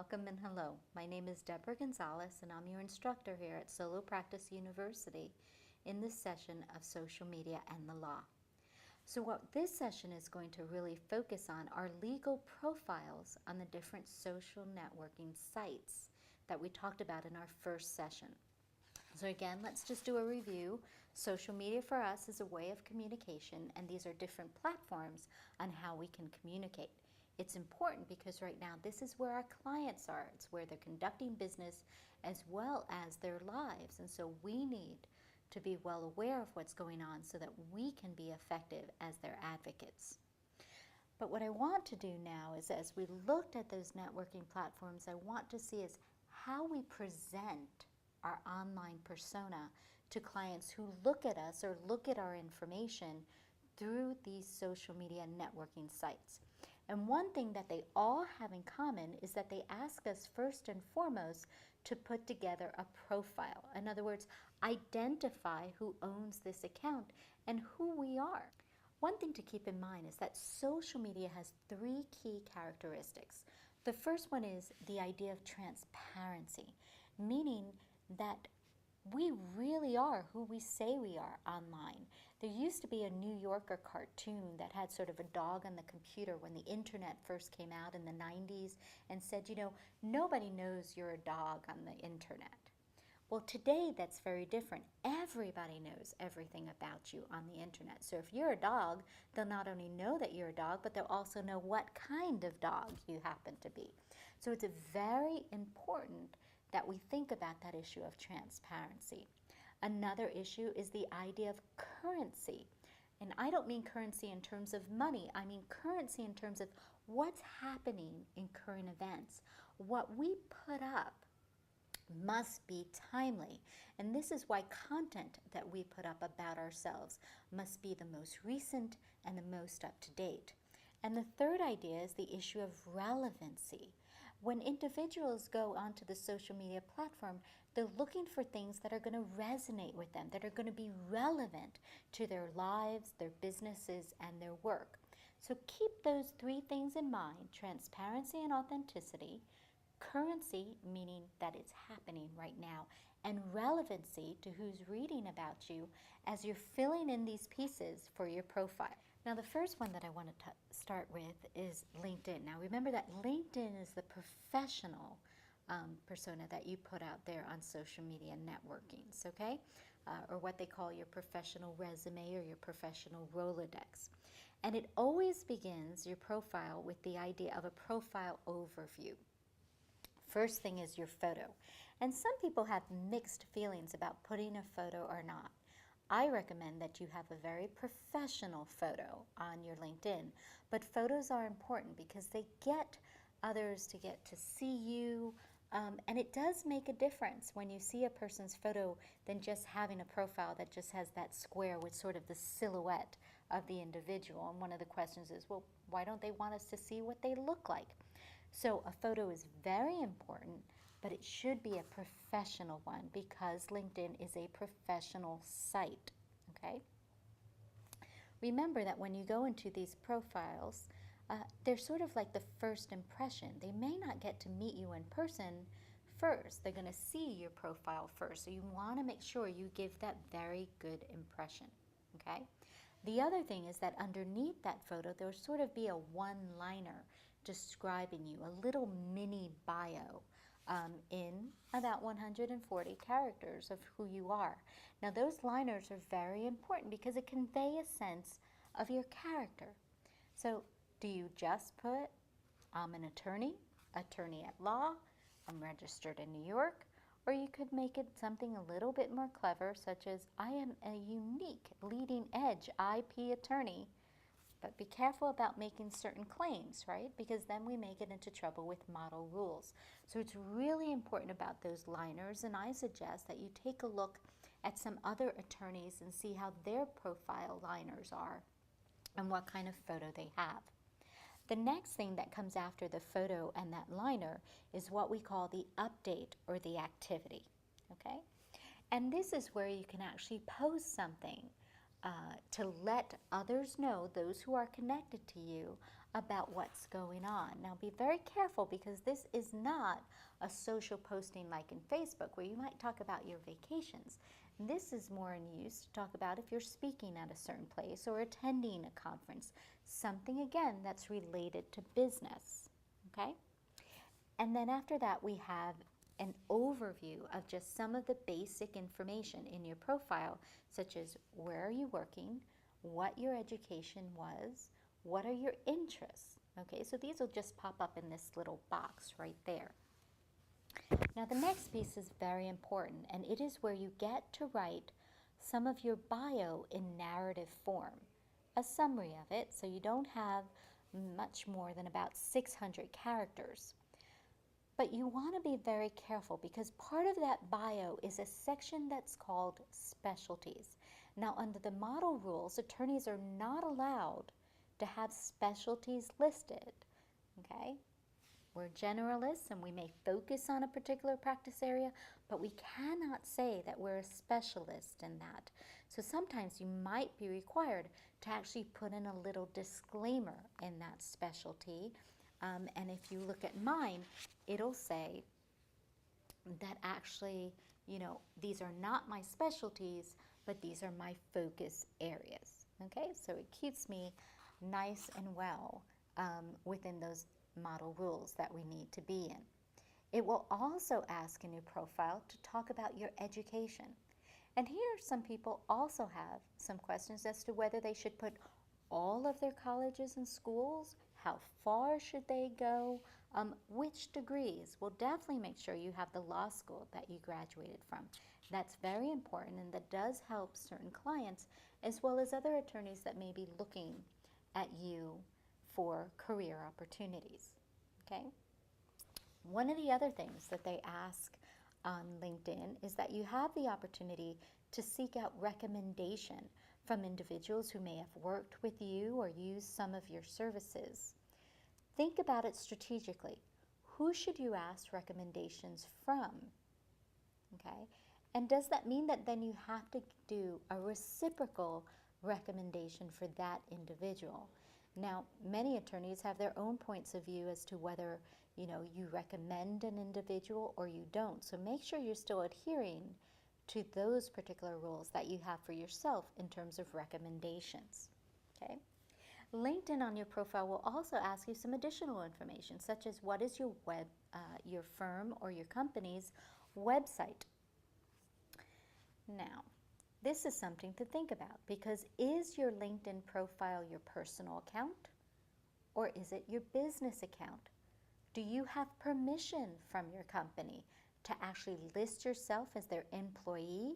welcome and hello. My name is Deborah Gonzalez and I'm your instructor here at Solo Practice University in this session of social media and the law. So what this session is going to really focus on are legal profiles on the different social networking sites that we talked about in our first session. So again, let's just do a review. Social media for us is a way of communication, and these are different platforms on how we can communicate. It's important because right now this is where our clients are. It's where they're conducting business as well as their lives. And so we need to be well aware of what's going on so that we can be effective as their advocates. But what I want to do now is, as we looked at those networking platforms, I want to see is how we present our online persona to clients who look at us or look at our information through these social media networking sites. And one thing that they all have in common is that they ask us first and foremost to put together a profile. In other words, identify who owns this account and who we are. One thing to keep in mind is that social media has three key characteristics. The first one is the idea of transparency, meaning that we really are who we say we are online. There used to be a New Yorker cartoon that had sort of a dog on the computer when the internet first came out in the 90s and said, nobody knows you're a dog on the internet. Well, today that's very different. Everybody knows everything about you on the internet. So if you're a dog, they'll not only know that you're a dog, but they'll also know what kind of dog you happen to be. So it's very important that we think about that issue of transparency. Another issue is the idea of currency. And I don't mean currency in terms of money. I mean currency in terms of what's happening in current events. What we put up must be timely. And this is why content that we put up about ourselves must be the most recent and the most up to date. And the third idea is the issue of relevancy. When individuals go onto the social media platform, they're looking for things that are going to resonate with them, that are going to be relevant to their lives, their businesses, and their work. So keep those three things in mind: transparency and authenticity, currency, meaning that it's happening right now, and relevancy to who's reading about you as you're filling in these pieces for your profile. Now, the first one that I want to start with is LinkedIn. Now, remember that LinkedIn is the professional persona that you put out there on social media networkings, okay? Or what they call your professional resume or your professional Rolodex. And it always begins your profile with the idea of a profile overview. First thing is your photo. And some people have mixed feelings about putting a photo or not. I recommend that you have a very professional photo on your LinkedIn, but photos are important because they get others to get to see you, and it does make a difference when you see a person's photo than just having a profile that just has that square with sort of the silhouette of the individual. And one of the questions is, well, why don't they want us to see what they look like? So a photo is very important, but it should be a professional one because LinkedIn is a professional site, okay? Remember that when you go into these profiles, they're sort of like the first impression. They may not get to meet you in person first. They're going to see your profile first. So you want to make sure you give that very good impression, okay? The other thing is that underneath that photo, there'll sort of be a one-liner describing you, a little mini bio in about 140 characters of who you are. Now, those liners are very important because it convey a sense of your character. So, do you just put, I'm an attorney at law, I'm registered in New York, or you could make it something a little bit more clever, such as, I am a unique, leading edge IP attorney. But be careful about making certain claims, right? Because then we may get into trouble with model rules. So it's really important about those liners, and I suggest that you take a look at some other attorneys and see how their profile liners are and what kind of photo they have. The next thing that comes after the photo and that liner is what we call the update or the activity, okay? And this is where you can actually post something to let others know, those who are connected to you, about what's going on. Now be very careful, because this is not a social posting like in Facebook where you might talk about your vacations. This is more in use to talk about if you're speaking at a certain place or attending a conference, something again that's related to business, okay? And then after that we have an overview of just some of the basic information in your profile, such as where are you working, what your education was, what are your interests. Okay, so these will just pop up in this little box right there. Now the next piece is very important, and it is where you get to write some of your bio in narrative form, a summary of it, so you don't have much more than about 600 characters. But you want to be very careful, because part of that bio is a section that's called specialties. Now, under the model rules, attorneys are not allowed to have specialties listed, okay? We're generalists and we may focus on a particular practice area, but we cannot say that we're a specialist in that. So sometimes you might be required to actually put in a little disclaimer in that specialty. And if you look at mine, it'll say that actually, you know, these are not my specialties, but these are my focus areas. Okay, so it keeps me nice and well within those model rules that we need to be in. It will also ask in your profile to talk about your education. And here some people also have some questions as to whether they should put all of their colleges and schools, how far should they go, which degrees. Well, definitely make sure you have the law school that you graduated from. That's very important, and that does help certain clients as well as other attorneys that may be looking at you for career opportunities. Okay? One of the other things that they ask on LinkedIn is that you have the opportunity to seek out recommendation from individuals who may have worked with you or used some of your services. Think about it strategically. Who should you ask recommendations from? Okay? And does that mean that then you have to do a reciprocal recommendation for that individual? Now, many attorneys have their own points of view as to whether, you know, you recommend an individual or you don't. So make sure you're still adhering to those particular rules that you have for yourself in terms of recommendations. Okay? LinkedIn on your profile will also ask you some additional information, such as what is your firm or your company's website. Now, this is something to think about, because is your LinkedIn profile your personal account or is it your business account? Do you have permission from your company to actually list yourself as their employee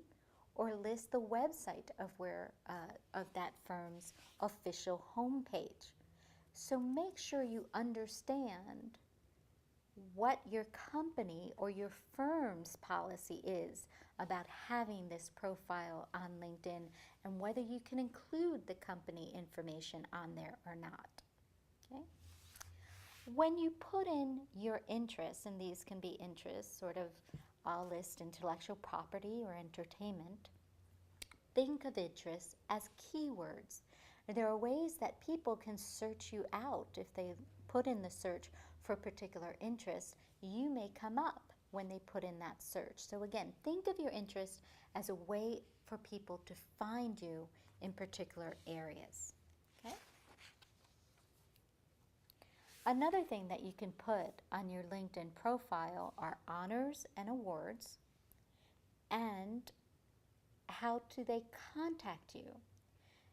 or list the website of that firm's official homepage? So make sure you understand what your company or your firm's policy is about having this profile on LinkedIn, and whether you can include the company information on there or not. Okay? When you put in your interests, and these can be interests, sort of, I'll list intellectual property or entertainment, think of interests as keywords. There are ways that people can search you out. If they put in the search for a particular interest, you may come up when they put in that search. So again, think of your interest as a way for people to find you in particular areas. Okay? Another thing that you can put on your LinkedIn profile are honors and awards, and how do they contact you.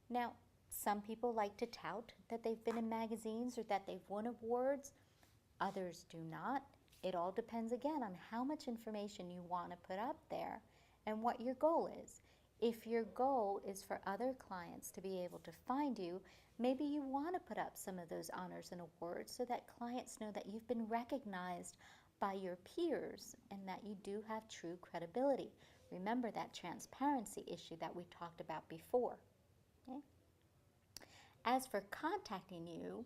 Now, some people like to tout that they've been in magazines or that they've won awards. Others do not. It all depends, again, on how much information you want to put up there and what your goal is. If your goal is for other clients to be able to find you, maybe you want to put up some of those honors and awards so that clients know that you've been recognized by your peers and that you do have true credibility. Remember that transparency issue that we talked about before. Okay? As for contacting you,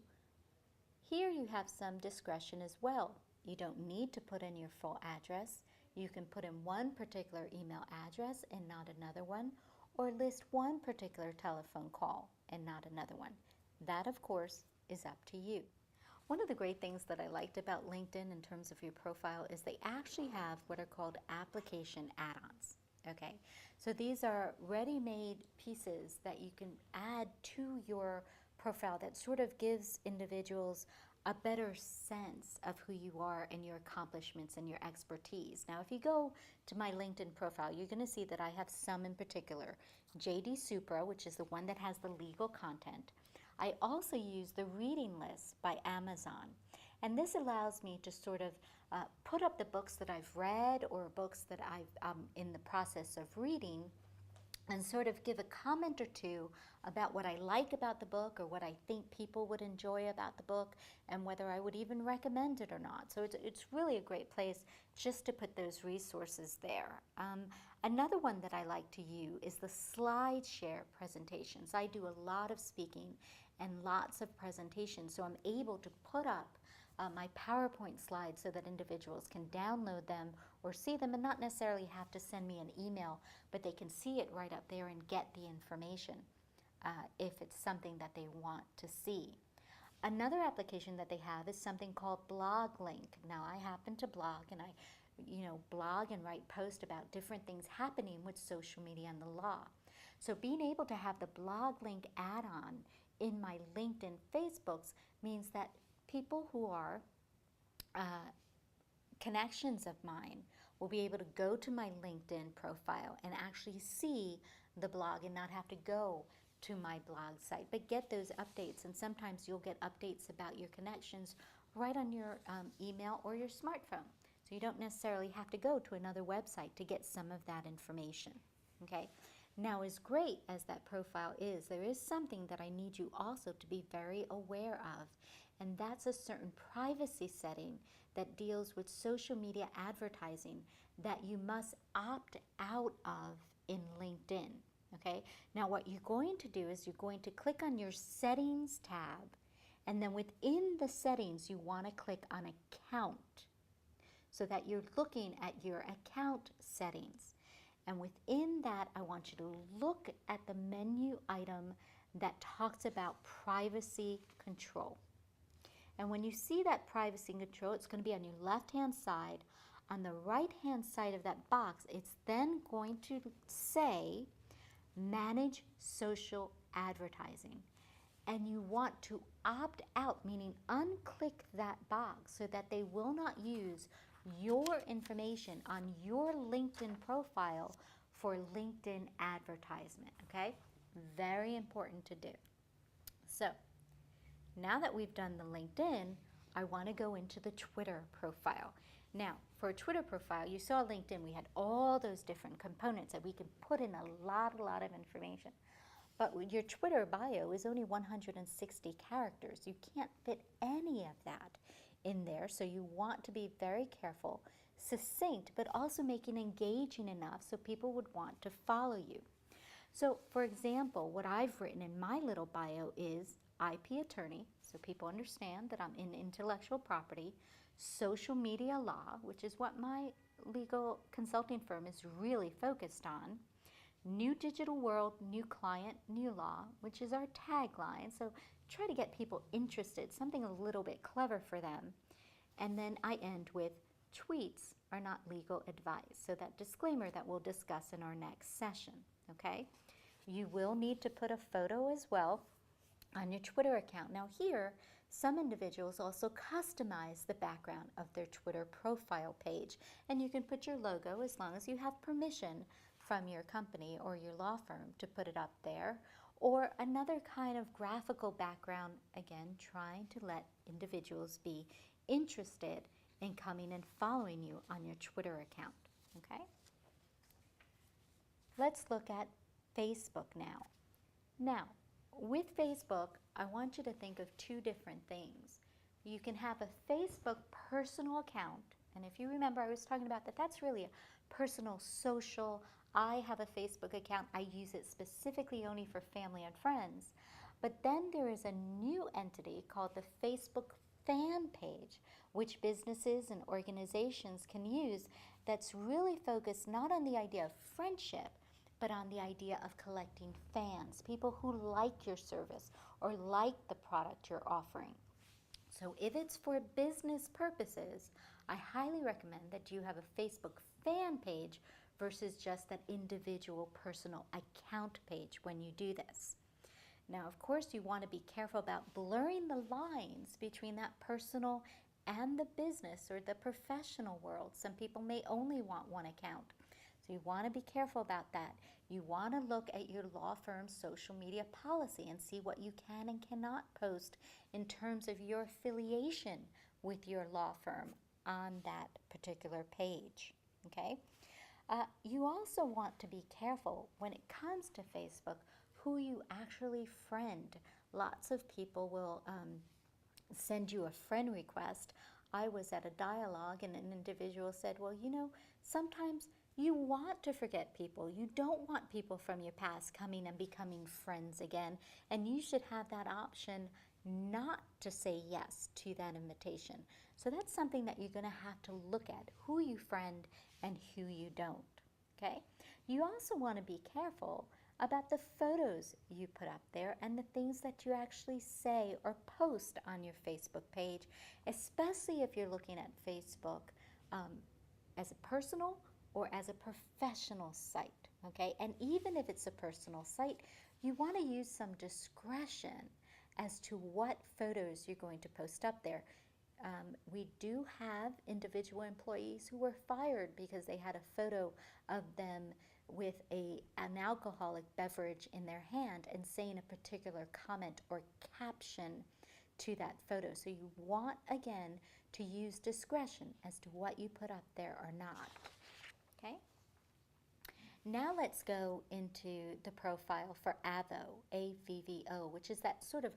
here you have some discretion as well. You don't need to put in your full address. You can put in one particular email address and not another one, or list one particular telephone call and not another one. That, of course, is up to you. One of the great things that I liked about LinkedIn in terms of your profile is they actually have what are called application add-ons. Okay, so these are ready-made pieces that you can add to your profile that sort of gives individuals a better sense of who you are and your accomplishments and your expertise. Now, if you go to my LinkedIn profile, you're going to see that I have some in particular. JD Supra, which is the one that has the legal content. I also use the reading list by Amazon. And this allows me to sort of put up the books that I've read or books that I'm in the process of reading, and sort of give a comment or two about what I like about the book or what I think people would enjoy about the book and whether I would even recommend it or not. So it's really a great place just to put those resources there. Another one that I like to use is the SlideShare presentations. I do a lot of speaking and lots of presentations, so I'm able to put up my PowerPoint slides so that individuals can download them or see them and not necessarily have to send me an email, but they can see it right up there and get the information if it's something that they want to see. Another application that they have is something called Blog Link. Now, I happen to blog, and I blog and write posts about different things happening with social media and the law. So being able to have the Blog Link add-on in my LinkedIn Facebooks means that people who are connections of mine will be able to go to my LinkedIn profile and actually see the blog and not have to go to my blog site, but get those updates. And sometimes you'll get updates about your connections right on your email or your smartphone. So you don't necessarily have to go to another website to get some of that information. Okay. Now, as great as that profile is, there is something that I need you also to be very aware of, and that's a certain privacy setting that deals with social media advertising that you must opt out of in LinkedIn. Okay? Now, what you're going to do is you're going to click on your Settings tab, and then within the settings, you want to click on Account so that you're looking at your account settings. And within that, I want you to look at the menu item that talks about privacy control. And when you see that privacy control, it's going to be on your left-hand side. On the right-hand side of that box, it's then going to say Manage Social Advertising. And you want to opt out, meaning unclick that box so that they will not use your information on your LinkedIn profile for LinkedIn advertisement, okay? Very important to do. So now that we've done the LinkedIn, I want to go into the Twitter profile. Now, for a Twitter profile, you saw LinkedIn, we had all those different components that we can put in a lot of information. But your Twitter bio is only 160 characters. You can't fit any of that in there, so you want to be very careful, succinct, but also making engaging enough so people would want to follow you. So, for example, what I've written in my little bio is IP attorney, so people understand that I'm in intellectual property, social media law, which is what my legal consulting firm is really focused on, new digital world, new client, new law, which is our tagline. So try to get people interested, something a little bit clever for them. And then I end with tweets are not legal advice. So that disclaimer that we'll discuss in our next session, okay? You will need to put a photo as well on your Twitter account. Now here, some individuals also customize the background of their Twitter profile page. And you can put your logo as long as you have permission from your company or your law firm to put it up there, or another kind of graphical background, again, trying to let individuals be interested in coming and following you on your Twitter account, okay? Let's look at Facebook now. Now, with Facebook, I want you to think of two different things. You can have a Facebook personal account, and if you remember, I was talking about that, that's really a personal social. I have a Facebook account. I use it specifically only for family and friends. But then there is a new entity called the Facebook fan page, which businesses and organizations can use, that's really focused not on the idea of friendship, but on the idea of collecting fans, people who like your service or like the product you're offering. So if it's for business purposes, I highly recommend that you have a Facebook fan page versus just that individual personal account page when you do this. Now, of course, you want to be careful about blurring the lines between that personal and the business or the professional world. Some people may only want one account. So you want to be careful about that. You want to look at your law firm's social media policy and see what you can and cannot post in terms of your affiliation with your law firm on that particular page. Okay? You also want to be careful when it comes to Facebook who you actually friend. Lots of people will send you a friend request. I was at a dialogue and an individual said, well, sometimes you want to forget people. You don't want people from your past coming and becoming friends again. And you should have that option not to say yes to that invitation. So that's something that you're going to have to look at, who you friend and who you don't. Okay? You also want to be careful about the photos you put up there and the things that you actually say or post on your Facebook page, especially if you're looking at Facebook as a personal or as a professional site, okay? And even if it's a personal site, you want to use some discretion as to what photos you're going to post up there. We do have individual employees who were fired because they had a photo of them with an alcoholic beverage in their hand and saying a particular comment or caption to that photo. So you want, again, to use discretion as to what you put up there or not. Okay? Now let's go into the profile for AVO, AVVO, which is that sort of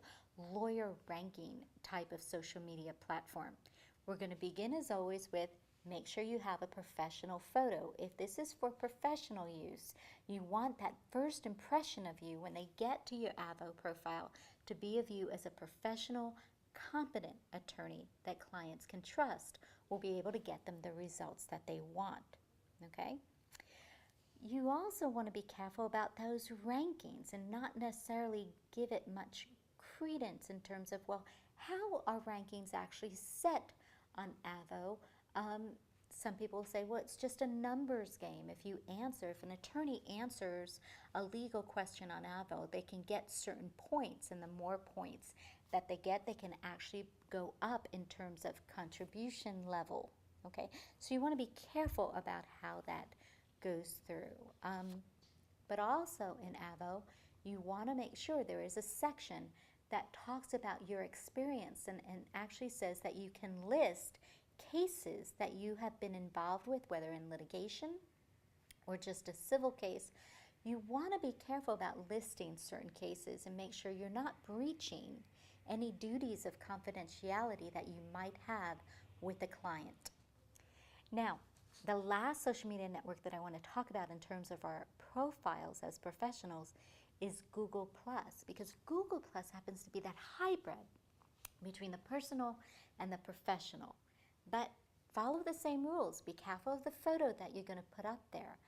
lawyer ranking type of social media platform. We're going to begin, as always, with make sure you have a professional photo. If this is for professional use, you want that first impression of you when they get to your AVO profile to be of you as a professional, competent attorney that clients can trust will be able to get them the results that they want. Okay? You also want to be careful about those rankings and not necessarily give it much credence in terms of, well, how are rankings actually set on AVO? Some people say, well, it's just a numbers game. If an attorney answers a legal question on AVO, they can get certain points, and the more points that they get, they can actually go up in terms of contribution level. Okay, so you want to be careful about how that goes through. But also in AVO, you want to make sure there is a section that talks about your experience and actually says that you can list cases that you have been involved with, whether in litigation or just a civil case. You want to be careful about listing certain cases and make sure you're not breaching any duties of confidentiality that you might have with a client. Now, the last social media network that I want to talk about in terms of our profiles as professionals is Google+, because Google+ happens to be that hybrid between the personal and the professional. But follow the same rules. Be careful of the photo that you're going to put up there.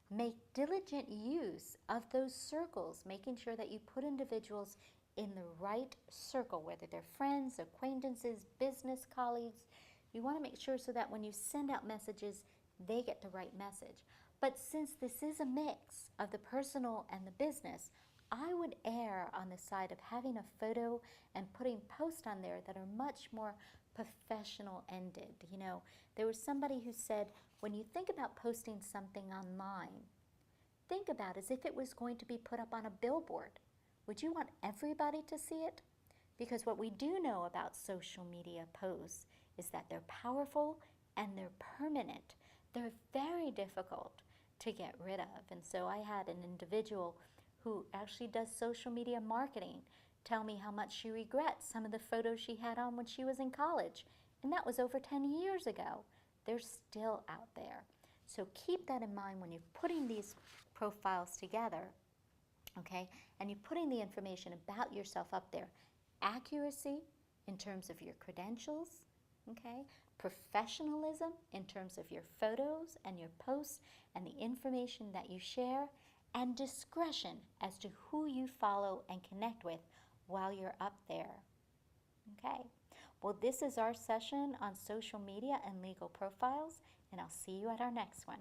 Make diligent use of those circles, making sure that you put individuals in the right circle, whether they're friends, acquaintances, business colleagues. You want to make sure so that when you send out messages, they get the right message. But since this is a mix of the personal and the business, I would err on the side of having a photo and putting posts on there that are much more professional ended. There was somebody who said, when you think about posting something online, think about as if it was going to be put up on a billboard. Would you want everybody to see it? Because what we do know about social media posts is that they're powerful and they're permanent. They're very difficult to get rid of. And so I had an individual who actually does social media marketing tell me how much she regrets some of the photos she had on when she was in college. And that was over 10 years ago. They're still out there. So keep that in mind when you're putting these profiles together, okay? And you're putting the information about yourself up there. Accuracy in terms of your credentials, okay? Professionalism in terms of your photos and your posts and the information that you share, and discretion as to who you follow and connect with while you're up there. Okay, well, this is our session on social media and legal profiles, and I'll see you at our next one.